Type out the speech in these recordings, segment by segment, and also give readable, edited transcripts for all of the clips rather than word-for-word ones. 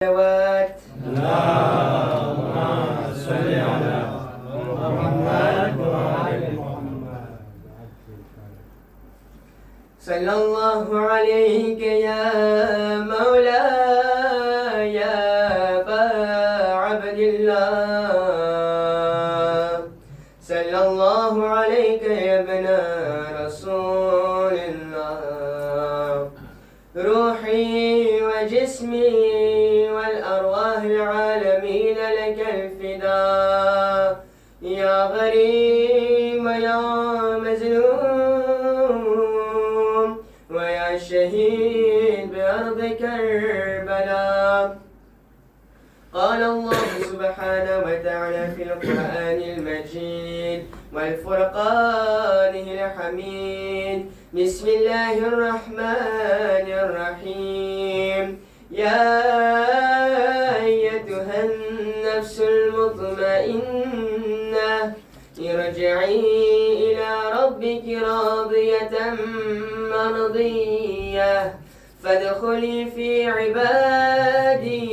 الصلوات اللهم صل على محمد وآل محمد. صلى الله عليك يا مولاي يا أبا عبد الله، صلى الله عليك يا ابن رسول الله. روحي وجسمي والأرواح العالمين لك الفداء يا غريب ويا مظلوم ويا شهيد بأرض كربلاء. قال الله سبحانه وتعالى في القرآن المجيد والفرقان الحميد: بسم الله الرحمن الرحيم. يا أيتها النفس المطمئنة ارجعي إلى ربك راضية مرضية فادخلي في عبادي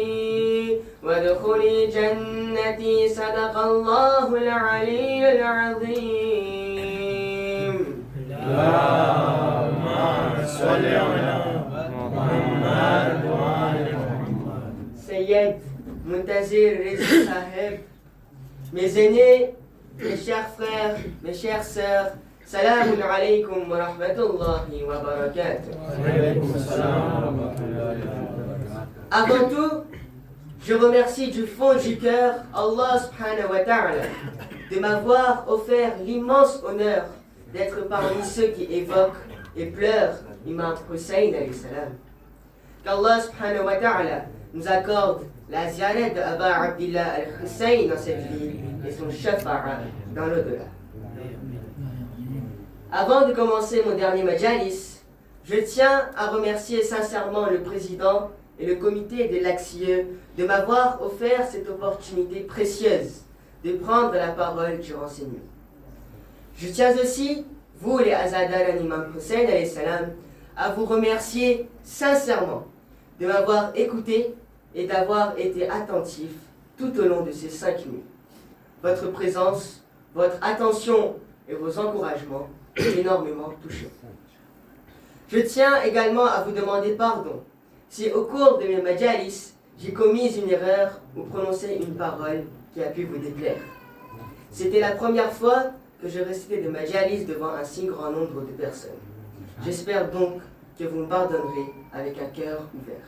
وادخلي جنتي. صدق الله العلي العظيم. اللهم صل على محمد وآل محمد. Sayyid Muntazir Rizvi Sahib, mes aînés, mes chers frères, mes chères sœurs, salamun alaykum wa rahmatullahi wa barakatuh. Alaykoum assalam wa rahmatullahi wa barakatuh. Avant tout, je remercie du fond du cœur Allah subhanahu wa ta'ala de m'avoir offert l'immense honneur d'être parmi ceux qui évoquent et pleurent Imam Hussein alayhi salam. Qu'Allah subhanahu wa ta'ala nous accorde la ziyarat de Aba Abdillah al-Hussein dans cette vie et son shafa'a dans l'au-delà. Avant de commencer mon dernier majalis, je tiens à remercier sincèrement le président et le comité de l'Axieux de m'avoir offert cette opportunité précieuse de prendre la parole durant ces nuits. Je tiens aussi, vous les Azadar Imam Hussein alayhi salam, à vous remercier sincèrement de m'avoir écouté et d'avoir été attentif tout au long de ces 5 nuits. Votre présence, votre attention et vos encouragements m'ont énormément touché. Je tiens également à vous demander pardon si au cours de mes majalis, j'ai commis une erreur ou prononcé une parole qui a pu vous déplaire. C'était la première fois que je récitais des majalis devant un si grand nombre de personnes. J'espère donc que vous me pardonnerez avec un cœur ouvert.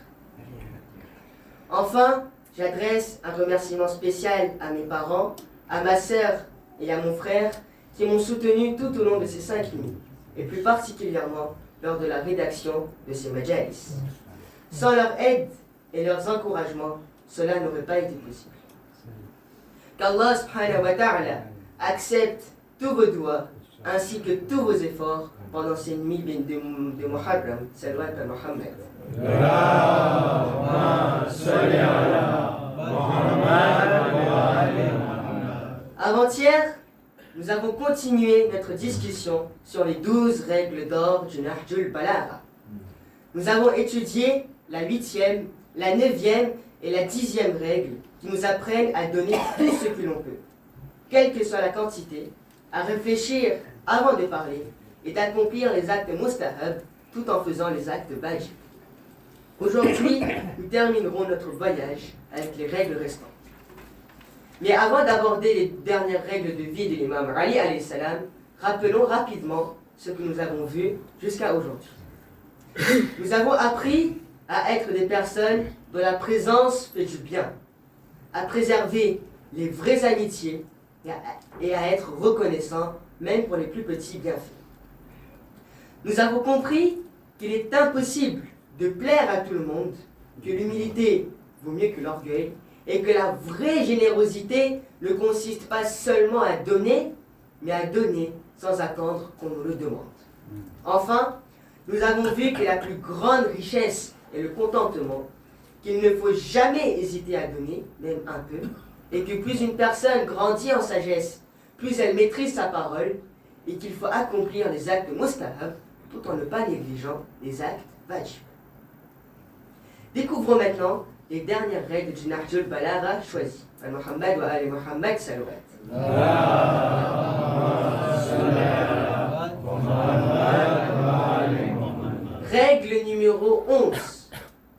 Enfin, j'adresse un remerciement spécial à mes parents, à ma sœur et à mon frère qui m'ont soutenu tout au long de ces 5 nuits, et plus particulièrement lors de la rédaction de ces majalis. Sans leur aide et leurs encouragements, cela n'aurait pas été possible. Qu'Allah subhanahu wa ta'ala accepte tous vos doigts ainsi que tous vos efforts pendant ces nuits de Muharram, salawat à Muhammad. Allahumma salli ala Muhammad wa ali Muhammad. Avant-hier, nous avons continué notre discussion sur les 12 règles d'or du Nahjul Balagha. Nous avons étudié la 8e, la 9e et la 10e règle qui nous apprennent à donner tout ce que l'on peut, quelle que soit la quantité, à réfléchir avant de parler et d'accomplir les actes mustahab tout en faisant les actes wajib. Aujourd'hui, nous terminerons notre voyage avec les règles restantes. Mais avant d'aborder les dernières règles de vie de l'imam Ali alayhi salam, rappelons rapidement ce que nous avons vu jusqu'à aujourd'hui. Nous avons appris à être des personnes dont la présence fait du bien, à préserver les vraies amitiés et à être reconnaissants même pour les plus petits bienfaits. Nous avons compris qu'il est impossible de plaire à tout le monde, que l'humilité vaut mieux que l'orgueil, et que la vraie générosité ne consiste pas seulement à donner, mais à donner sans attendre qu'on nous le demande. Enfin, nous avons vu que la plus grande richesse est le contentement, qu'il ne faut jamais hésiter à donner, même un peu, et que plus une personne grandit en sagesse, plus elle maîtrise sa parole, et qu'il faut accomplir les actes mustahab tout en ne pas négligeant les actes wajib. Découvrons maintenant les dernières règles du Nahjul Balagha choisies. Al-Muhammad wa al-Muhammad salawat. Règle numéro 11,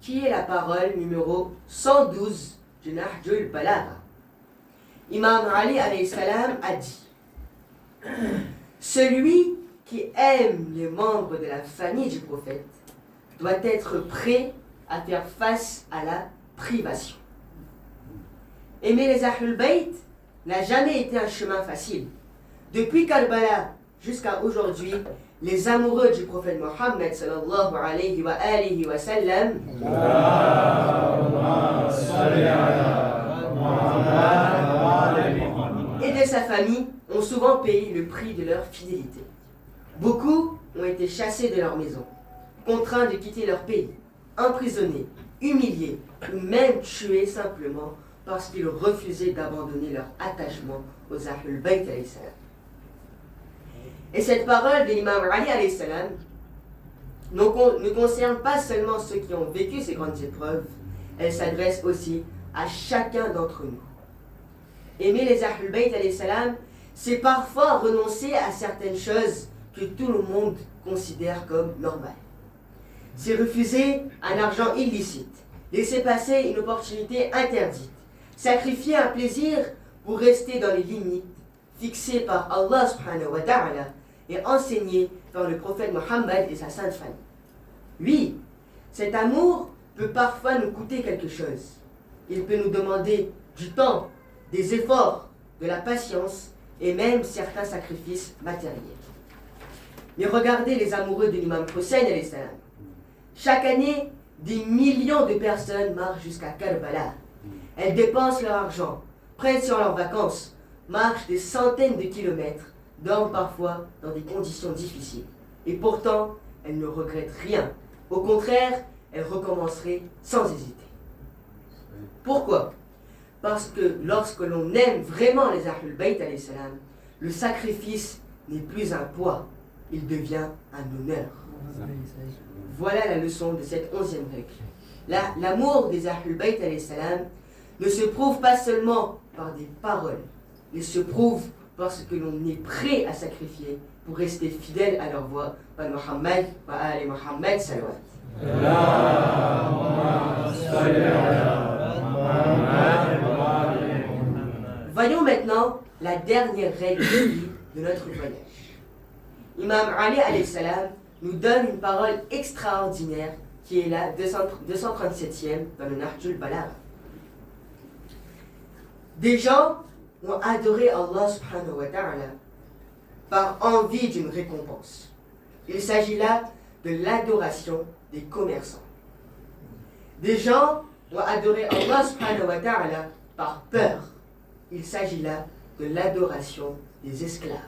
qui est la parole numéro 112 du Nahjul Balagha. Imam Ali alayhi salam a dit: celui qui aime les membres de la famille du prophète doit être prêt à faire face à la privation. Aimer les Ahlul Bayt n'a jamais été un chemin facile. Depuis Karbala jusqu'à aujourd'hui, les amoureux du prophète Mohammed sallallahu alayhi wa sallam et de sa famille ont souvent payé le prix de leur fidélité. Beaucoup ont été chassés de leur maison, contraints de quitter leur pays, emprisonnés, humiliés ou même tués simplement parce qu'ils refusaient d'abandonner leur attachement aux Ahlul Bayt alayhi salam. Et cette parole de l'imam Ali alayhi salam ne concerne pas seulement ceux qui ont vécu ces grandes épreuves, elle s'adresse aussi à chacun d'entre nous. Aimer les Ahlul Bayt alayhi salam, c'est parfois renoncer à certaines choses que tout le monde considère comme normales. C'est refuser un argent illicite, laisser passer une opportunité interdite, sacrifier un plaisir pour rester dans les limites fixées par Allah subhanahu wa ta'ala et enseignées par le prophète Mohammed et sa sainte famille. Oui, cet amour peut parfois nous coûter quelque chose. Il peut nous demander du temps, des efforts, de la patience et même certains sacrifices matériels. Mais regardez les amoureux de l'imam Hussein alayhi salam. Chaque année, des millions de personnes marchent jusqu'à Karbala. Elles dépensent leur argent, prennent sur leurs vacances, marchent des centaines de kilomètres, dorment parfois dans des conditions difficiles. Et pourtant, elles ne regrettent rien. Au contraire, elles recommenceraient sans hésiter. Pourquoi? Parce que lorsque l'on aime vraiment les Ahlul Bayt alayhi salam, le sacrifice n'est plus un poids, il devient un honneur. Voilà la leçon de cette 11e règle. L'amour des Ahlul Bayt alayhi salam ne se prouve pas seulement par des paroles, il se prouve parce que l'on est prêt à sacrifier pour rester fidèle à leur voix. Muhammad wa ali Muhammad salawat. Voyons maintenant la dernière règle de vie de notre voyage. Imam Ali alayhi salam nous donne une parole extraordinaire qui est la 237e dans le Nahjul Balagha. Des gens ont adoré Allah subhanahu wa ta'ala par envie d'une récompense. Il s'agit là de l'adoration des commerçants. Des gens ont adoré Allah subhanahu wa ta'ala par peur. Il s'agit là de l'adoration des esclaves.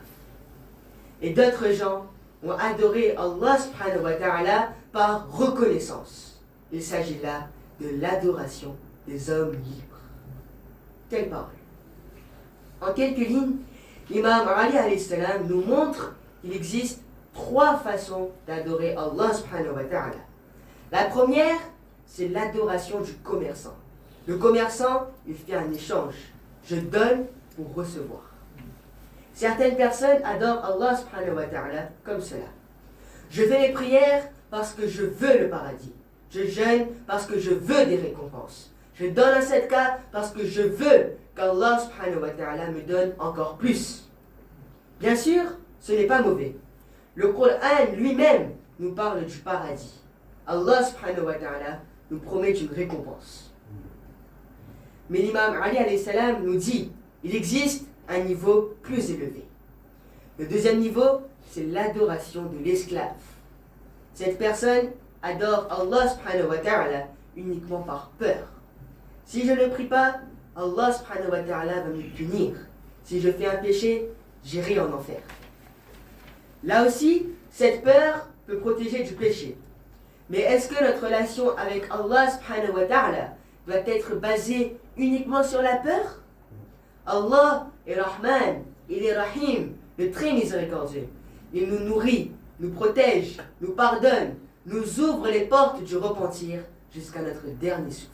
Et d'autres gens ont adoré Allah subhanahu wa ta'ala par reconnaissance. Il s'agit là de l'adoration des hommes libres. Quelle parole! En quelques lignes, l'imam Ali alayhi salam nous montre qu'il existe 3 façons d'adorer Allah subhanahu wa ta'ala. La première, c'est l'adoration du commerçant. Le commerçant, il fait un échange. Je donne pour recevoir. Certaines personnes adorent Allah subhanahu wa ta'ala comme cela. Je fais les prières parce que je veux le paradis. Je jeûne parce que je veux des récompenses. Je donne un sadqa parce que je veux qu'Allah subhanahu wa ta'ala me donne encore plus. Bien sûr, ce n'est pas mauvais. Le Coran lui-même nous parle du paradis. Allah subhanahu wa ta'ala nous promet une récompense. Mais l'imam Ali alayhi salam nous dit, il existe un niveau plus élevé. Le deuxième niveau, c'est l'adoration de l'esclave. Cette personne adore Allah subhanahu wa ta'ala uniquement par peur. Si je ne prie pas, Allah subhanahu wa ta'ala va me punir. Si je fais un péché, j'irai en enfer. Là aussi, cette peur peut protéger du péché. Mais est-ce que notre relation avec Allah subhanahu wa ta'ala doit être basée uniquement sur la peur? Allah est Rahman, il est Rahim, le très miséricordieux. Il nous nourrit, nous protège, nous pardonne, nous ouvre les portes du repentir jusqu'à notre dernier souffle.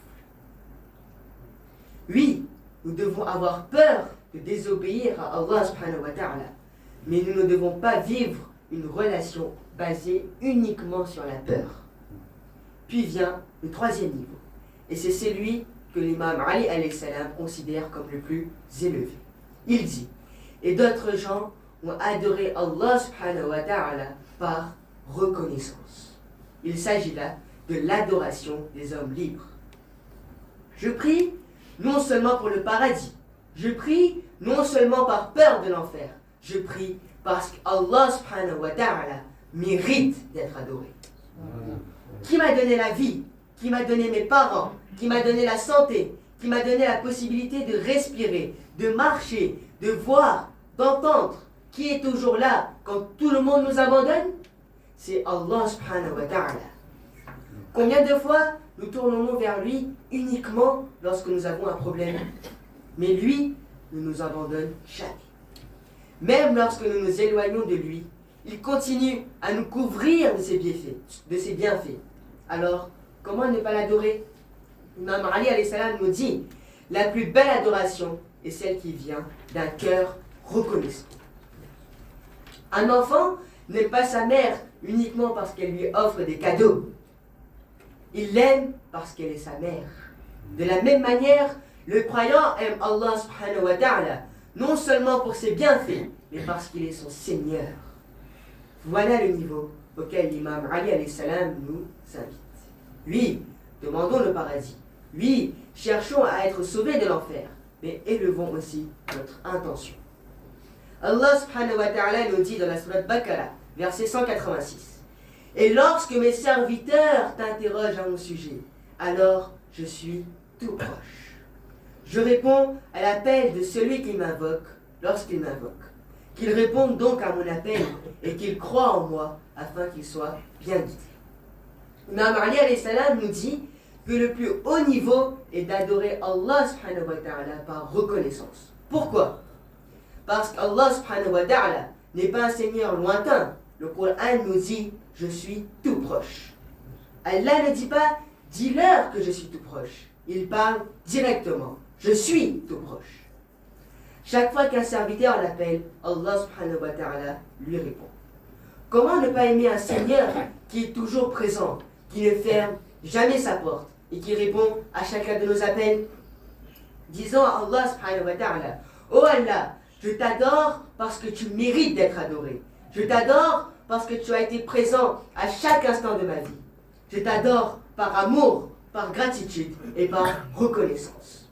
Oui, nous devons avoir peur de désobéir à Allah subhanahu wa ta'ala, mais nous ne devons pas vivre une relation basée uniquement sur la peur. Puis vient le troisième niveau, et c'est celui que l'imam Ali alayhi salam considère comme le plus élevé. Il dit, et d'autres gens ont adoré Allah subhanahu wa ta'ala par reconnaissance. Il s'agit là de l'adoration des hommes libres. Je prie non seulement pour le paradis, je prie non seulement par peur de l'enfer, je prie parce qu'Allah subhanahu wa ta'ala mérite d'être adoré. Qui m'a donné la vie, qui m'a donné mes parents, qui m'a donné la santé, qui m'a donné la possibilité de respirer, de marcher, de voir, d'entendre, qui est toujours là quand tout le monde nous abandonne? C'est Allah subhanahu wa ta'ala. Combien de fois nous tournons-nous vers lui uniquement lorsque nous avons un problème? Mais lui ne nous abandonne jamais. Même lorsque nous nous éloignons de lui, il continue à nous couvrir de ses bienfaits. Alors, comment ne pas l'adorer? Imam Ali alayhi salam nous dit, la plus belle adoration est celle qui vient d'un cœur reconnaissant. Un enfant n'aime pas sa mère uniquement parce qu'elle lui offre des cadeaux. Il l'aime parce qu'elle est sa mère. De la même manière, le croyant aime Allah subhanahu wa ta'ala, non seulement pour ses bienfaits, mais parce qu'il est son Seigneur. Voilà le niveau auquel l'imam Ali alayhi salam nous invite. Oui, demandons le paradis. Oui, cherchons à être sauvés de l'enfer, mais élevons aussi notre intention. Allah subhanahu wa ta'ala nous dit dans la sourate Baqarah, verset 186. Et lorsque mes serviteurs t'interrogent à mon sujet, alors je suis tout proche. Je réponds à l'appel de celui qui m'invoque lorsqu'il m'invoque. Qu'il réponde donc à mon appel et qu'il croie en moi afin qu'il soit bien guidé. Imam Ali alayhi salam nous dit que le plus haut niveau est d'adorer Allah subhanahu wa ta'ala par reconnaissance. Pourquoi? Parce qu'Allah subhanahu wa ta'ala n'est pas un Seigneur lointain. Le Coran nous dit « Je suis tout proche ». Allah ne dit pas « Dis-leur que je suis tout proche ». Il parle directement « Je suis tout proche ». Chaque fois qu'un serviteur l'appelle, Allah subhanahu wa ta'ala lui répond. Comment ne pas aimer un Seigneur qui est toujours présent, qui ne ferme jamais sa porte et qui répond à chacun de nos appels? Disons à Allah subhanahu wa ta'ala « Oh Allah, je t'adore parce que tu mérites d'être adoré. Je t'adore parce que tu as été présent à chaque instant de ma vie. Je t'adore par amour, par gratitude et par reconnaissance. »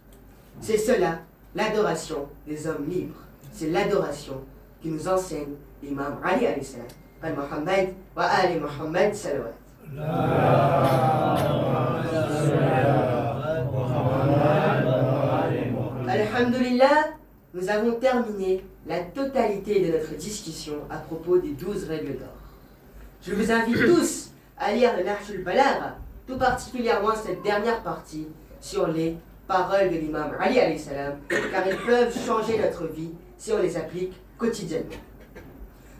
C'est cela, l'adoration des hommes libres. C'est l'adoration qui nous enseigne l'imam Ali alayhi salam. Al-Muhammad wa Ali Muhammad salawat. Alhamdulillah, nous avons terminé la totalité de notre discussion à propos des 12 règles d'or. Je vous invite tous à lire le Nahj al-Balagha, tout particulièrement cette dernière partie sur les paroles de l'imam Ali alayhi salam, car ils peuvent changer notre vie si on les applique quotidiennement.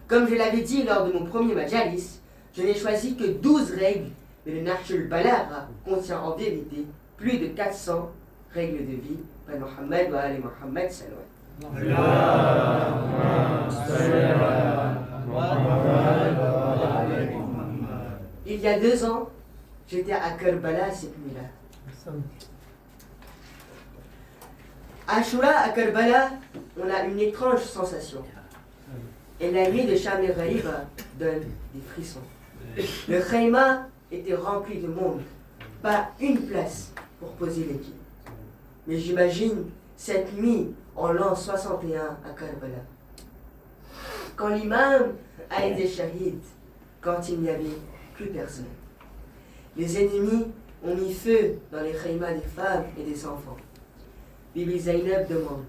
Comme je l'avais dit lors de mon premier majalis, je n'ai choisi que 12 règles, mais le Nahj al-Balagha contient en vérité plus de 400 règles de vie. Muhammad wa ali Muhammad salawat. Il y a 2 ans, j'étais à Karbala cette nuit-là. À Ashura, à Karbala, on a une étrange sensation. Et la nuit de Sham el-Ghariba donne des frissons. Le khayma était rempli de monde, pas une place pour poser les pieds. Mais j'imagine cette nuit en l'an 61 à Karbala. Quand l'imam a été shahid, quand il n'y avait plus personne. Les ennemis ont mis feu dans les khaymas des femmes et des enfants. Bibi Zainab demande: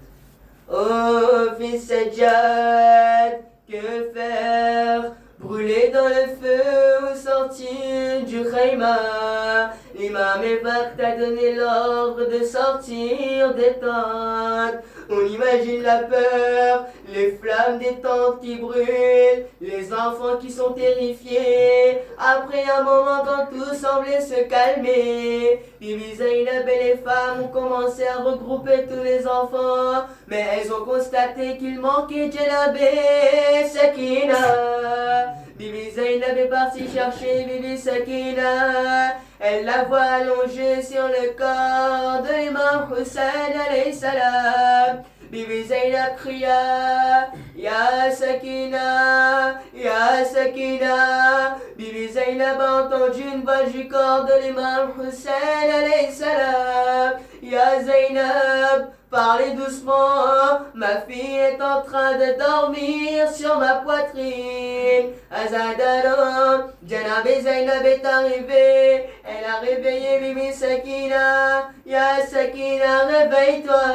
Oh fils Sajjad, que faire? Brûler dans le feu ou sortir du khayma? L'imam Efak t'a donné l'ordre de sortir des tentes. On imagine la peur, les flammes des tentes qui brûlent, les enfants qui sont terrifiés. Après un moment, quand tout semblait se calmer, Bibi Zainab et les femmes ont commencé à regrouper tous les enfants, mais elles ont constaté qu'il manquait Djellabé Sakina. Bibi Zainab est partie chercher Bibi Sakina. Elle la voit allongée sur le corps de l'imam Hussein alayhi salam. Bibi Zainab cria Ya Sakina, Ya Sakina. Bibi Zainab a entendu une voix du corps de l'imam Hussein alayhi salam. Ya Zainab, parlez doucement, ma fille est en train de dormir sur ma poitrine. Azadaron, Janabé Zainab est arrivée, elle a réveillé Bibi Sakina. Ya Sakina, réveille-toi,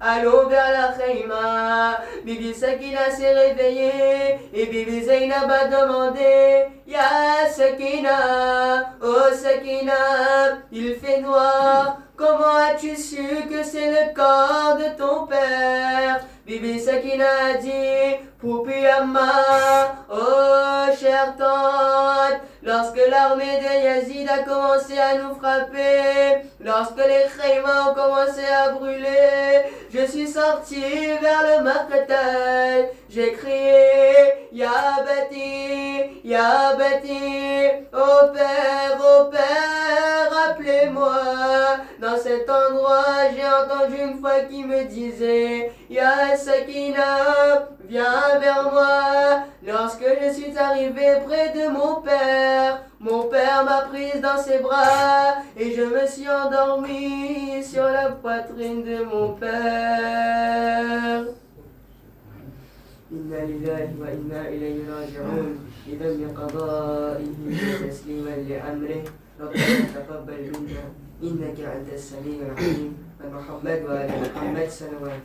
allons vers la khayma. Bibi Sakina s'est réveillée et Bibi Zainab a demandé Ya Sakina, oh Sakina, il fait noir. Comment as-tu su que c'est le corps de ton père? Bibi Sakina a dit, Poupi Amma, oh chère tante, lorsque l'armée de Yazid a commencé à nous frapper, lorsque les khaymas ont commencé à brûler, je suis sortie vers le Maqtal, j'ai crié, Ya Bati, oh père, appelez-moi. Dans cet endroit, j'ai entendu une voix qui me disait Ya Sakina, viens vers moi. Lorsque je suis arrivée près de mon père m'a prise dans ses bras et je me suis endormie sur la poitrine de mon père. Inna lillahi wa inna ilayhi raji'un. Idam qada'ihi tasliman li amrih. ربنا تقبل منا إنك أنت السميع العليم. محمد وآل محمد صلوات.